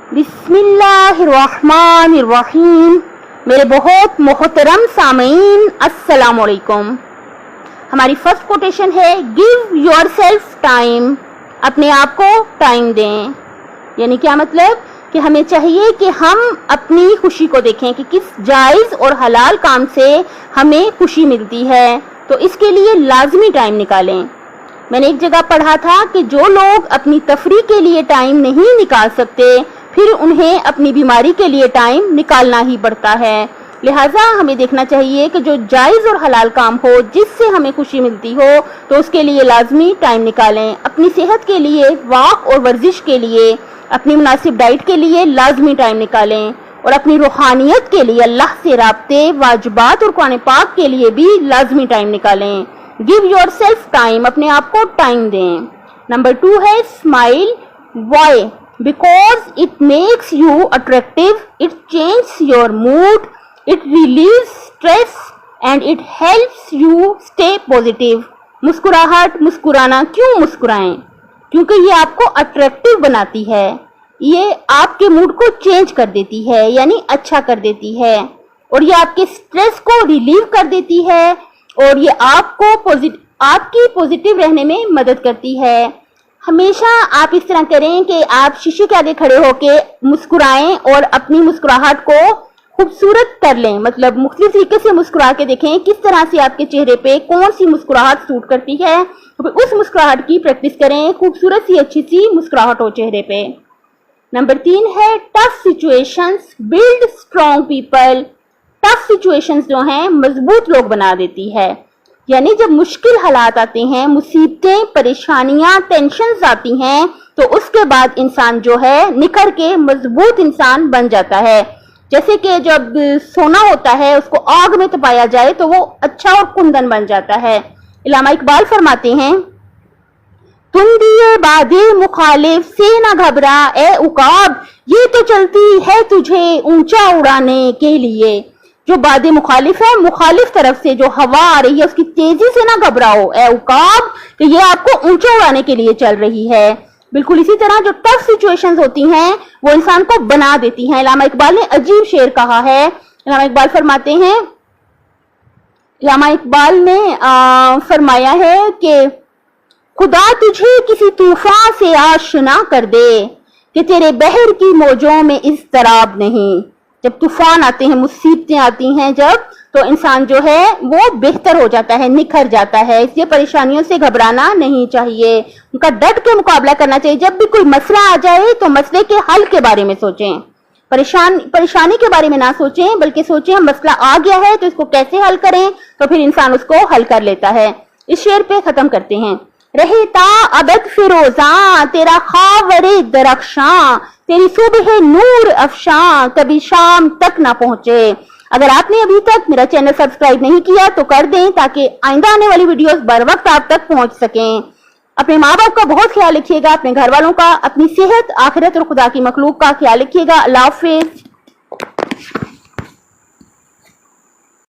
बिस्मिल्लाहिर्रहमानिर्रहीम। मेरे बहुत मोहतरम सामीन, अस्सलाम वालेकुम। हमारी फर्स्ट कोटेशन है गिव योरसेल्फ टाइम। अपने आप को टाइम दें। यानी क्या मतलब कि हमें चाहिए कि हम अपनी खुशी को देखें कि किस जायज़ और हलाल काम से हमें खुशी मिलती है, तो इसके लिए लाजमी टाइम निकालें। मैंने एक जगह पढ़ा था कि जो लोग अपनी तफरीह के लिए टाइम नहीं निकाल सकते, फिर उन्हें अपनी बीमारी के लिए टाइम निकालना ही पड़ता है। लिहाजा हमें देखना चाहिए कि जो जायज़ और हलाल काम हो, जिससे हमें खुशी मिलती हो, तो उसके लिए लाजमी टाइम निकालें। अपनी सेहत के लिए, वॉक और वर्जिश के लिए, अपनी मुनासिब डाइट के लिए लाजमी टाइम निकालें, और अपनी रूहानियत के लिए, अल्लाह से राब्ते, वाजिबात और कुरान पाक के लिए भी लाजमी टाइम निकालें। गिव योरसेल्फ टाइम, अपने आप को टाइम दें। नंबर 2 है smile. Why? Because it makes you attractive, it change your mood, it relieves stress and it helps you stay positive. मुस्कुराहट, मुस्कुराना। क्यों मुस्कुराएं? क्योंकि ये आपको अट्रैक्टिव बनाती है, ये आपके मूड को चेंज कर देती है, यानी अच्छा कर देती है, और ये आपके स्ट्रेस को रिलीव कर देती है, और ये आपकी पॉजिटिव रहने में मदद करती है। हमेशा आप इस तरह करें कि आप शीशे के आगे खड़े होके मुस्कुराएं और अपनी मुस्कुराहट को खूबसूरत कर लें। मतलब मुख्तलिफ तरीके से मुस्कुरा के देखें किस तरह से आपके चेहरे पे कौन सी मुस्कुराहट सूट करती है, तो उस मुस्कुराहट की प्रैक्टिस करें। खूबसूरत सी अच्छी सी मुस्कुराहट हो चेहरे पे। नंबर 3 है tough situations build strong people. Tough situations जो हैं मजबूत लोग बना देती है। यानी जब मुश्किल हालात आते हैं, मुसीबतें, परेशानियां, टेंशन्स आती हैं, तो उसके बाद इंसान जो है निखर के मजबूत इंसान बन जाता है। जैसे कि जब सोना होता है, उसको आग में तपाया जाए तो वो अच्छा और कुंदन बन जाता है। इल्लामा इकबाल फरमाते हैं, तुम दिए बादे मुखालिफ से ना घबरा ए उकाब, ये तो चलती है तुझे ऊंचा उड़ाने के लिए। जो बादे मुखालिफ है, मुखालिफ तरफ से जो हवा आ रही है, उसकी तेजी से ना घबराओ ए उकाब, कि ये आपको ऊंचा उड़ाने के लिए चल रही है। बिल्कुल इसी तरह जो टफ सिचुएशंस होती हैं वो इंसान को बना देती हैं। इल्लामा इकबाल ने अजीब शेर कहा है। इल्लामा इकबाल फरमाते हैं, इल्लामा इकबाल ने फरमाया है कि खुदा तुझे किसी तूफान से आशना कर दे कि तेरे बहर की मौजों में इज़्तिराब नहीं। जब तूफान आते हैं, मुसीबतें आती हैं जब, तो इंसान जो है वो बेहतर हो जाता है, निखर जाता है। इसलिए परेशानियों से घबराना नहीं चाहिए, उनका डट के मुकाबला करना चाहिए। जब भी कोई मसला आ जाए तो मसले के हल के बारे में सोचें, परेशानी के बारे में ना सोचें, बल्कि सोचें मसला आ गया है तो इसको कैसे हल करें, तो फिर इंसान उसको हल कर लेता है। इस शेर पे खत्म करते हैं। रहता अबद फिरोजा तेरा खावरे दरख्शां, तेरी सुबह नूर अफशां, कभी शाम तक ना पहुंचे। अगर आपने अभी तक मेरा चैनल सब्सक्राइब नहीं किया तो कर दें, ताकि आइंदा आने वाली वीडियोस बर वक्त आप तक पहुंच सकें। अपने माँ बाप का बहुत ख्याल रखिएगा, अपने घर वालों का, अपनी सेहत, आखिरत और खुदा की मखलूक का ख्याल रखिएगा। अल्लाह हाफिज।